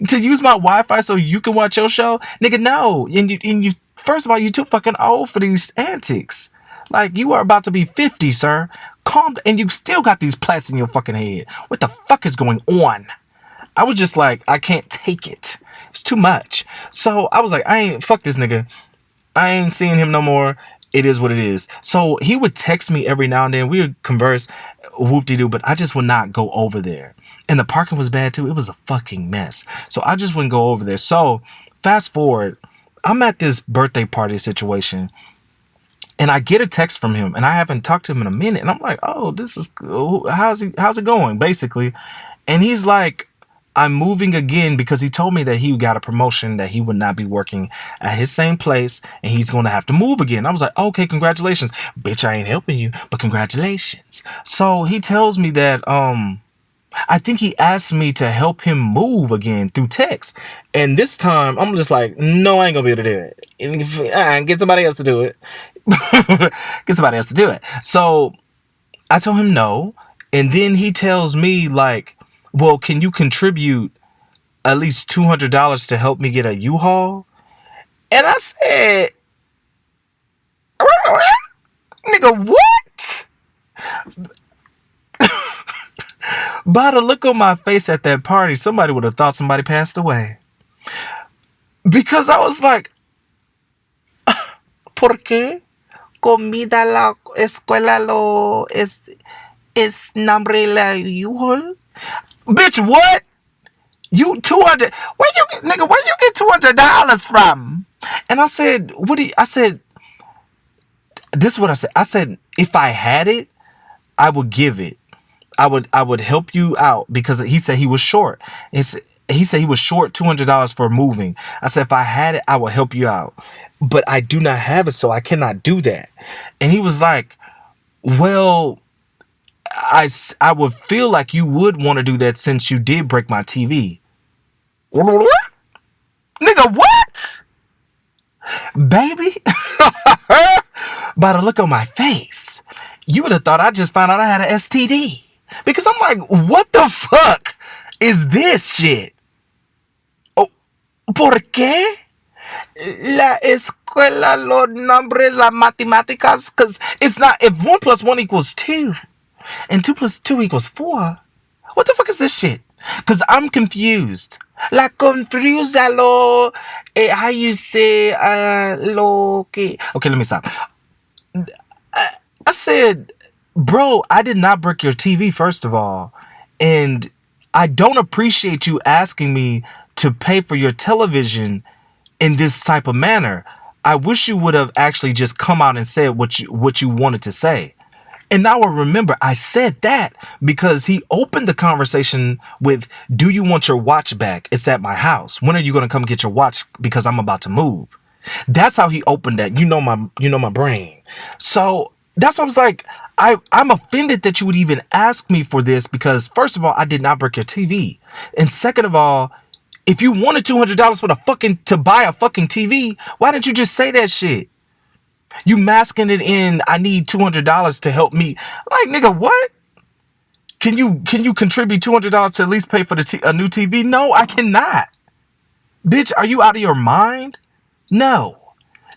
To use my Wi-Fi so you can watch your show? Nigga, no. And you first of all, you too fucking old for these antics. Like, you are about to be 50, sir. Calm, and you still got these plaits in your fucking head. What the fuck is going on? I was just like, I can't take it. It's too much. So I was like, I ain't, fuck this nigga. I ain't seeing him no more. It is what it is. So he would text me every now and then. We would converse, whoop-de-doo, but I just would not go over there. And the parking was bad too. It was a fucking mess. So I just wouldn't go over there. So fast forward, I'm at this birthday party situation, and I get a text from him, and I haven't talked to him in a minute. And I'm like, oh, this is cool. How's it going, basically? And he's like, I'm moving again because he told me that he got a promotion, that he would not be working at his same place, and he's going to have to move again. I was like, okay, congratulations. Bitch, I ain't helping you, but congratulations. So he tells me that, I think he asked me to help him move again through text. And this time, I'm just like, no, I ain't gonna be able to do it. Get somebody else to do it. Get somebody else to do it. So I told him no. And then he tells me, like, well, can you contribute at least $200 to help me get a U-Haul? And I said, nigga, what? By the look on my face at that party, somebody would have thought somebody passed away. Because I was like, ¿por qué? Comida la escuela lo es nombre la U-Haul? Bitch, what? You 200? Where you get $200 from? And I said, this is what I said. I said, if I had it, I would give it. I would help you out, because he said he was short. He said he was short $200 for moving. I said, if I had it, I would help you out. But I do not have it, so I cannot do that. And he was like, well, I would feel like you would want to do that since you did break my TV. Nigga, what? Baby? By the look on my face, you would have thought I just found out I had an STD. Because I'm like, what the fuck is this shit? Oh, ¿por qué? La escuela, los nombres, las matemáticas. Because it's not, if 1 + 1 = 2, and 2 + 2 = 4, what the fuck is this shit? Because I'm confused. La confusa lo, how you say, lo que. Okay, let me stop. I said, bro, I did not break your TV, first of all. And I don't appreciate you asking me to pay for your television in this type of manner. I wish you would have actually just come out and said what you wanted to say. And now I remember I said that because he opened the conversation with, do you want your watch back? It's at my house. When are you going to come get your watch? Because I'm about to move. That's how he opened that. You know my brain. So that's why I was like, I'm offended that you would even ask me for this, because first of all, I did not break your TV. And second of all, if you wanted $200 to buy a fucking TV, why didn't you just say that shit? You masking it in, I need $200 to help me. Like, nigga, what? Can you contribute $200 to at least pay for a new TV? No, I cannot. Bitch, are you out of your mind? No.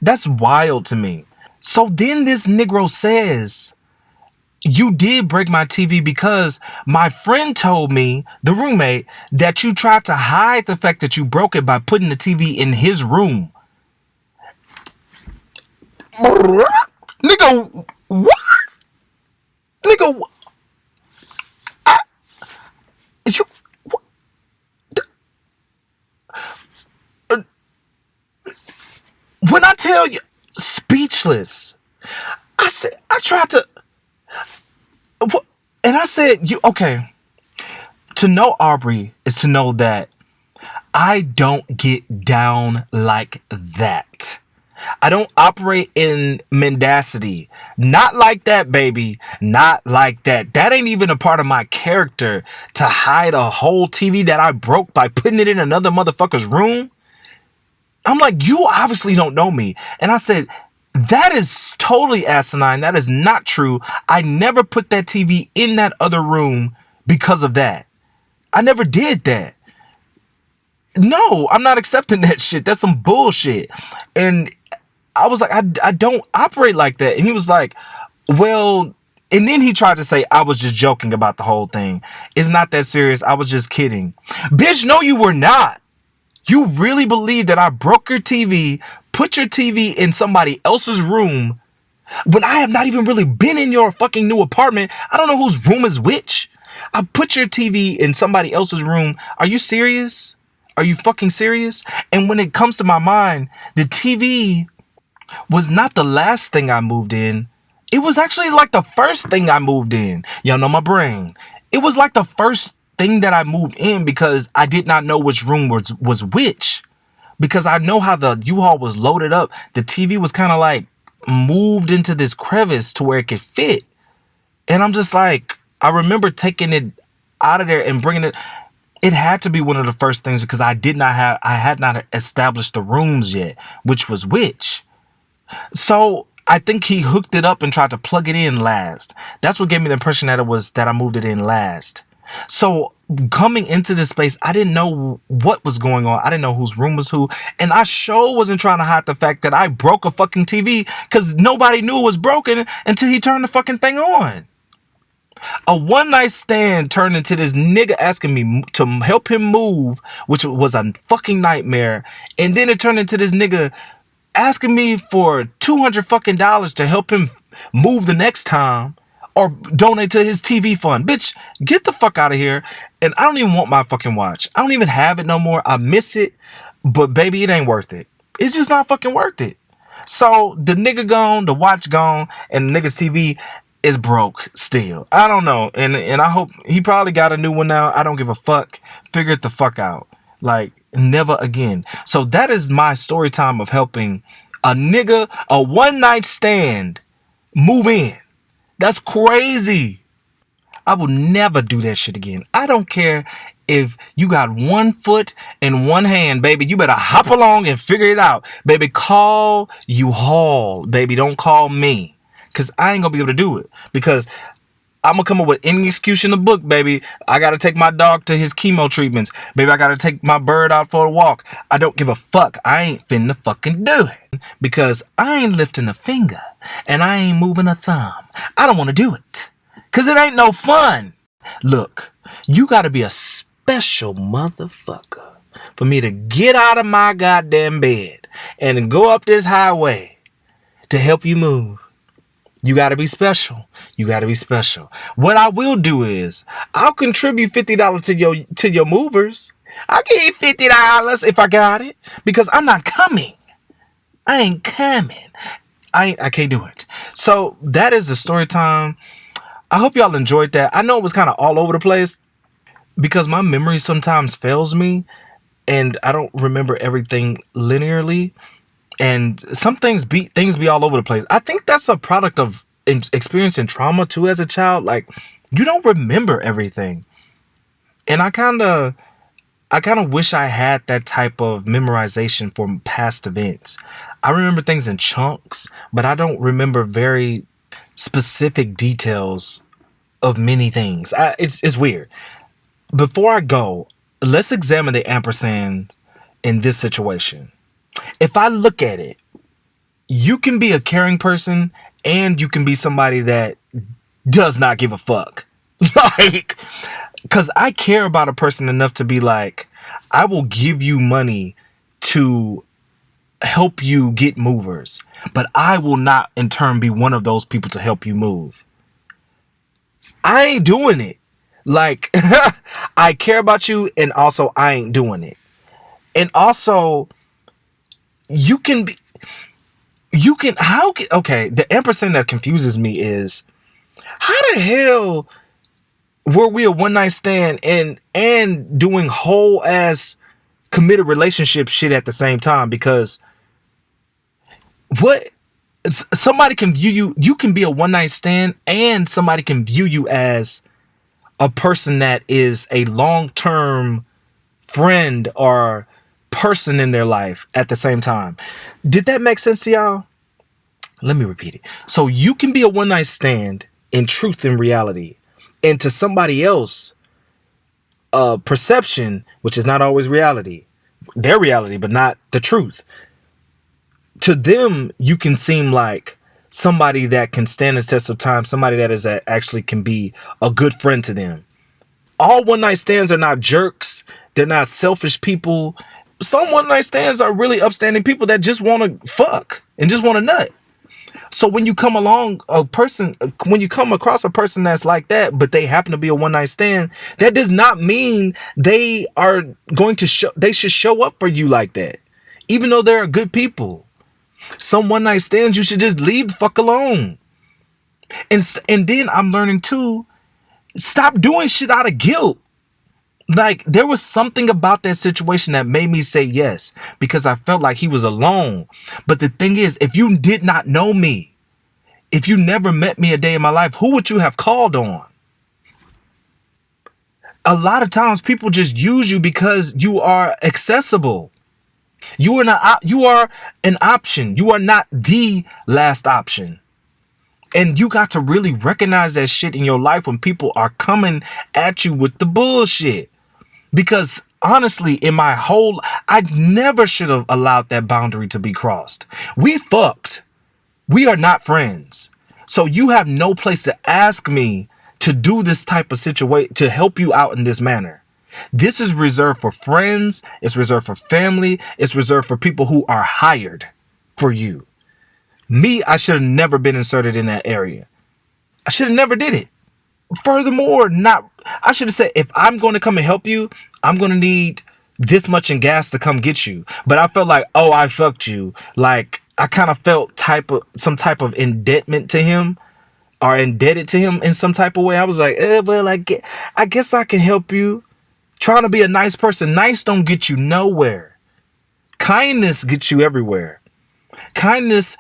That's wild to me. So then this Negro says, you did break my TV because my friend told me, the roommate, that you tried to hide the fact that you broke it by putting the TV in his room. Nigga, what? Nigga, you, what? When I tell you, speechless. I tried to, what? And I said, okay, to know Aubrey is to know that I don't get down like that. I don't operate in mendacity. Not like that, baby. Not like that. That ain't even a part of my character to hide a whole TV that I broke by putting it in another motherfucker's room. I'm like, you obviously don't know me. And I said, that is totally asinine. That is not true. I never put that TV in that other room because of that. I never did that. No, I'm not accepting that shit. That's some bullshit. And I was like, I don't operate like that. And he was like, well, and then he tried to say I was just joking about the whole thing. It's not that serious. I was just kidding. Bitch, no, you were not. You really believe that I broke your TV, put your TV in somebody else's room when I have not even really been in your fucking new apartment? I don't know whose room is which. I put your TV in somebody else's room. Are you serious? Are you fucking serious? And when it comes to my mind, the TV was not the last thing I moved in. It was actually like the first thing I moved in. Y'all know my brain. It was like the first thing that I moved in because I did not know which room was which. Because I know how the U-Haul was loaded up. The TV was kind of like moved into this crevice to where it could fit. And I'm just like, I remember taking it out of there and bringing it. It had to be one of the first things because I had not established the rooms yet, which was which. So I think he hooked it up and tried to plug it in last. That's what gave me the impression that I moved it in last. So coming into this space, I didn't know what was going on. I didn't know whose room was who. And I sure wasn't trying to hide the fact that I broke a fucking TV because nobody knew it was broken until he turned the fucking thing on. A one night stand turned into this nigga asking me to help him move, which was a fucking nightmare. And then it turned into this nigga asking me for $200 fucking dollars to help him move the next time or donate to his TV fund. Bitch, get the fuck out of here. And I don't even want my fucking watch. I don't even have it no more. I miss it. But baby, it ain't worth it. It's just not fucking worth it. So the nigga gone, the watch gone, and the nigga's TV is broke still. I don't know. And I hope he probably got a new one now. I don't give a fuck. Figure it the fuck out. Like, never again. So that is my story time of helping a nigga, a one night stand, move in. That's crazy. I will never do that shit again. I don't care if you got 1 foot and 1 hand, baby. You better hop along and figure it out. Baby, call U-Haul. Baby, don't call me. Because I ain't going to be able to do it. Because I'm going to come up with any excuse in the book, baby. I got to take my dog to his chemo treatments. Baby, I got to take my bird out for a walk. I don't give a fuck. I ain't finna fucking do it. Because I ain't lifting a finger. And I ain't moving a thumb. I don't want to do it. Because it ain't no fun. Look, you got to be a special motherfucker for me to get out of my goddamn bed and go up this highway to help you move. You got to be special. You got to be special. What I will do is I'll contribute $50 to your movers. I'll give you $50 if I got it because I'm not coming. I ain't coming. I can't do it. So that is the story time. I hope y'all enjoyed that. I know it was kind of all over the place because my memory sometimes fails me and I don't remember everything linearly. And some things be all over the place. I think that's a product of experiencing trauma too as a child. Like, you don't remember everything. And I kind of wish I had that type of memorization for past events. I remember things in chunks, but I don't remember very specific details of many things. It's weird. Before I go, let's examine the ampersand in this situation. If I look at it, you can be a caring person and you can be somebody that does not give a fuck. Like, because I care about a person enough to be like, I will give you money to help you get movers, but I will not in turn be one of those people to help you move. I ain't doing it. Like, I care about you and also I ain't doing it. And also, okay, the ampersand that confuses me is, how the hell were we a one night stand and doing whole ass committed relationship shit at the same time? Because somebody can view you can be a one night stand and somebody can view you as a person that is a long-term friend or person in their life at the same time. Did that make sense to y'all? Let me repeat it. So you can be a one night stand in truth and reality, and to somebody else, perception, which is not always reality, their reality, but not the truth. To them, you can seem like somebody that can stand the test of time, somebody that actually can be a good friend to them. All one night stands are not jerks. They're not selfish people. Some one night stands are really upstanding people that just want to fuck and just want to nut. So when you come when you come across a person that's like that, but they happen to be a one night stand, that does not mean they are going to they should show up for you like that. Even though they're good people. Some one night stands, you should just leave the fuck alone. And then I'm learning too, stop doing shit out of guilt. Like, there was something about that situation that made me say yes, because I felt like he was alone. But the thing is, if you did not know me, if you never met me a day in my life, who would you have called on? A lot of times people just use you because you are accessible. You are an option. You are not the last option. And you got to really recognize that shit in your life when people are coming at you with the bullshit. Because honestly, I never should have allowed that boundary to be crossed. We fucked. We are not friends. So you have no place to ask me to do this type of situation, to help you out in this manner. This is reserved for friends. It's reserved for family. It's reserved for people who are hired for you. Me, I should have never been inserted in that area. I should have never did it. Furthermore, I should have said, if I'm going to come and help you, I'm going to need this much in gas to come get you. But I felt like, oh, I fucked you. Like, I kind of felt some type of indebtment to him, or indebted to him in some type of way. I was like, well, I guess I can help you. Trying to be a nice person. Nice don't get you nowhere. Kindness gets you everywhere. Kindness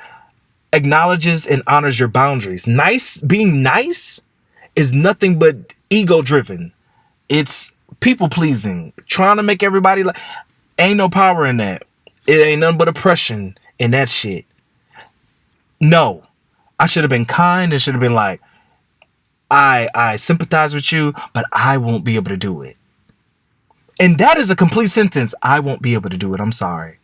acknowledges and honors your boundaries. Being nice is nothing but ego driven. It's people pleasing, trying to make everybody like. Ain't no power in that. It ain't nothing but oppression in that shit. No, I should have been kind and should have been like, I sympathize with you, but I won't be able to do it. And that is a complete sentence. I won't be able to do it. I'm sorry.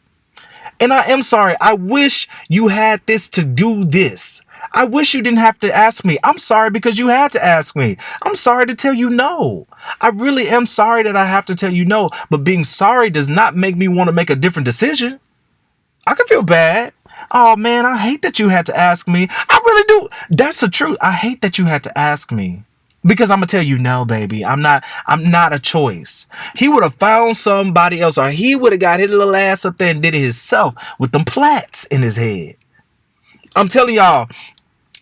And I am sorry. I wish you had this to do this. I wish you didn't have to ask me. I'm sorry because you had to ask me. I'm sorry to tell you no. I really am sorry that I have to tell you no. But being sorry does not make me want to make a different decision. I can feel bad. Oh man, I hate that you had to ask me. I really do. That's the truth. I hate that you had to ask me. Because I'm going to tell you, no, baby, I'm not a choice. He would have found somebody else, or he would have got his little ass up there and did it himself with them plaits in his head. I'm telling y'all,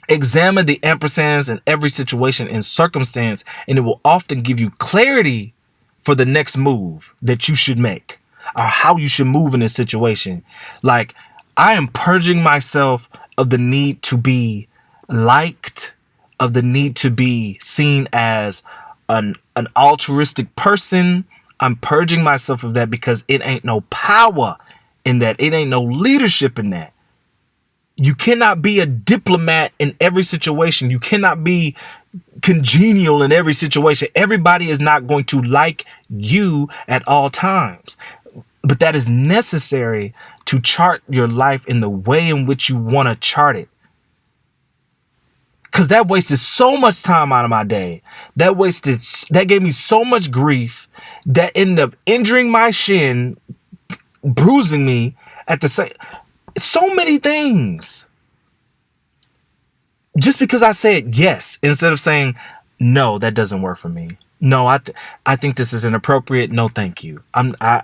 examine the ampersands in every situation and circumstance, and it will often give you clarity for the next move that you should make, or how you should move in this situation. Like, I am purging myself of the need to be liked, of the need to be seen as an altruistic person. I'm purging myself of that because it ain't no power in that. It ain't no leadership in that. You cannot be a diplomat in every situation. You cannot be congenial in every situation. Everybody is not going to like you at all times. But that is necessary to chart your life in the way in which you want to chart it. Because that wasted so much time out of my day. That gave me so much grief that ended up injuring my shin, bruising me at the same. So many things. Just because I said yes instead of saying no, that doesn't work for me. No, I think this is inappropriate. No, thank you. I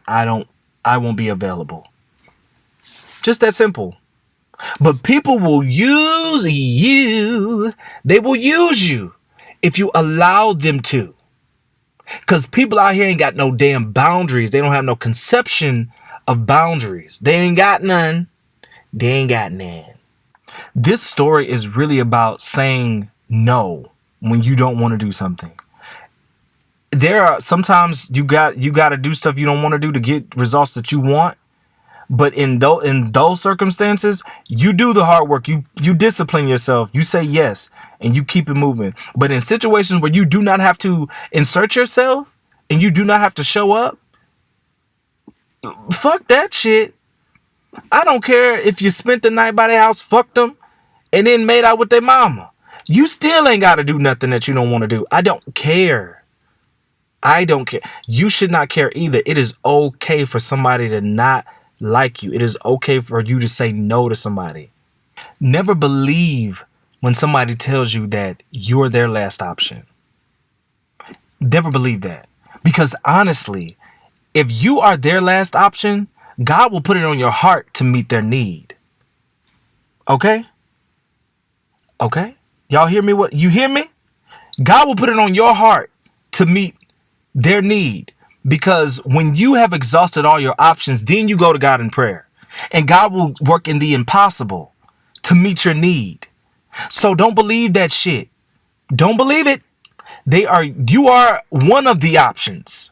won't be available. Just that simple. But people will use you. They will use you if you allow them to. Because people out here ain't got no damn boundaries. They don't have no conception of boundaries. They ain't got none. They ain't got none. This story is really about saying no when you don't want to do something. There are sometimes you got to do stuff you don't want to do to get results that you want. But in those circumstances, you do the hard work. You discipline yourself. You say yes, and you keep it moving. But in situations where you do not have to insert yourself and you do not have to show up, fuck that shit. I don't care if you spent the night by their house, fucked them, and then made out with their mama. You still ain't got to do nothing that you don't want to do. I don't care. I don't care. You should not care either. It is okay for somebody to not like you. It is okay for you to say no to somebody. Never believe when somebody tells you that you're their last option. Never believe that. Because honestly, if you are their last option, God will put it on your heart to meet their need. Okay? Okay? Y'all hear me? What you hear me? God will put it on your heart to meet their need. Because when you have exhausted all your options, then you go to God in prayer. And God will work in the impossible to meet your need. So don't believe that shit. Don't believe it. You are one of the options.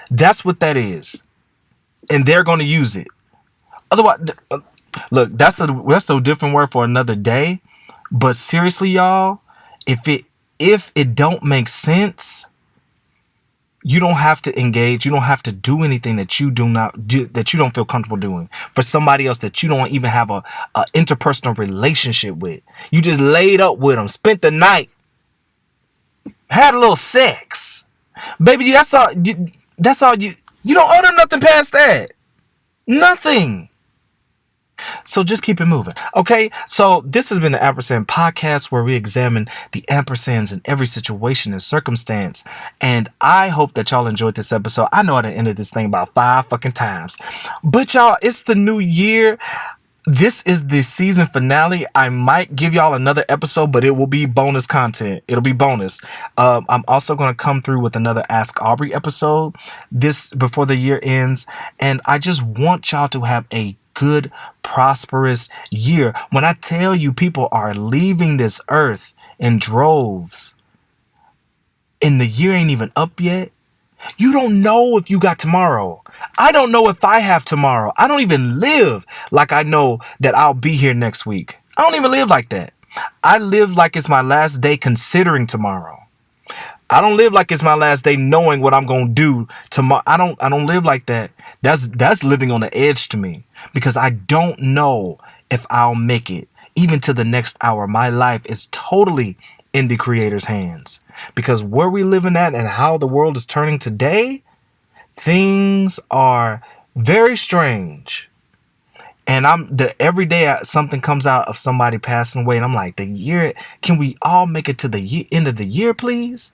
That's what that is. And they're going to use it. Otherwise, look, that's a different word for another day. But seriously, y'all, if it don't make sense, you don't have to engage. You don't have to do anything that you don't feel comfortable doing for somebody else that you don't even have a interpersonal relationship with. You just laid up with them, spent the night, had a little sex, baby. That's all. That's all you. You don't owe them nothing past that. Nothing. So just keep it moving. Okay. So this has been the Ampersand Podcast, where we examine the ampersands in every situation and circumstance. And I hope that y'all enjoyed this episode. I know I done ended this thing about 5 fucking times. But y'all, it's the new year. This is the season finale. I might give y'all another episode, but it will be bonus content. It'll be bonus. I'm also going to come through with another Ask Aubrey episode this before the year ends. And I just want y'all to have a good, prosperous year. When I tell you people are leaving this earth in droves and the year ain't even up yet, you don't know if you got tomorrow. I don't know if I have tomorrow. I don't even live like I know that I'll be here next week. I don't even live like that. I live like it's my last day considering tomorrow. I don't live like it's my last day knowing what I'm going to do tomorrow. I don't live like that. That's living on the edge to me, because I don't know if I'll make it even to the next hour. My life is totally in the Creator's hands, because where we living at and how the world is turning today, things are very strange. And every day something comes out of somebody passing away, and I'm like, can we all make it to the end of the year, please?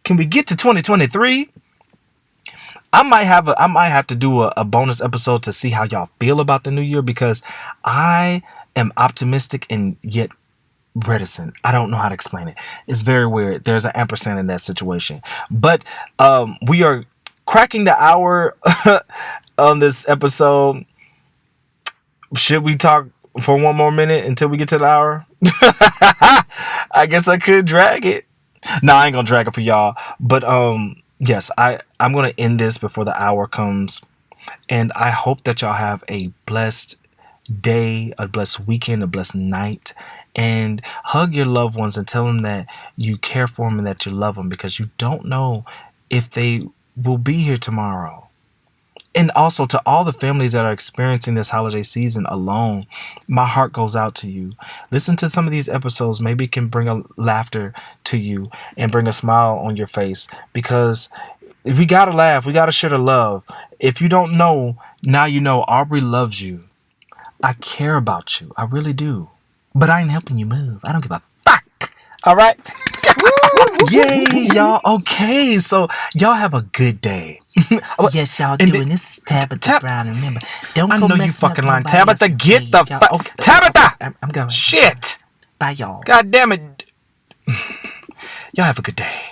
Can we get to 2023? I might have to do a bonus episode to see how y'all feel about the new year, because I am optimistic and yet reticent. I don't know how to explain it. It's very weird. There's an ampersand in that situation. But we are cracking the hour on this episode. Should we talk for one more minute until we get to the hour? I guess I could drag it. No, I ain't gonna drag it for y'all. But yes, I'm gonna end this before the hour comes. And I hope that y'all have a blessed day, a blessed weekend, a blessed night. And hug your loved ones and tell them that you care for them and that you love them, because you don't know if they will be here tomorrow. And also to all the families that are experiencing this holiday season alone, my heart goes out to you. Listen to some of these episodes. Maybe it can bring a laughter to you and bring a smile on your face, because we got to laugh. We got to share the love. If you don't know, now you know. Aubrey loves you. I care about you. I really do. But I ain't helping you move. I don't give a fuck. All right? Yay, y'all. Okay, so y'all have a good day. Yes, y'all doing this. Tabitha Brown. Remember, don't I go know you fucking lying. Tabitha, get the fuck. Okay. Tabitha! I'm going. Shit! Bye, y'all. God damn it. Y'all have a good day.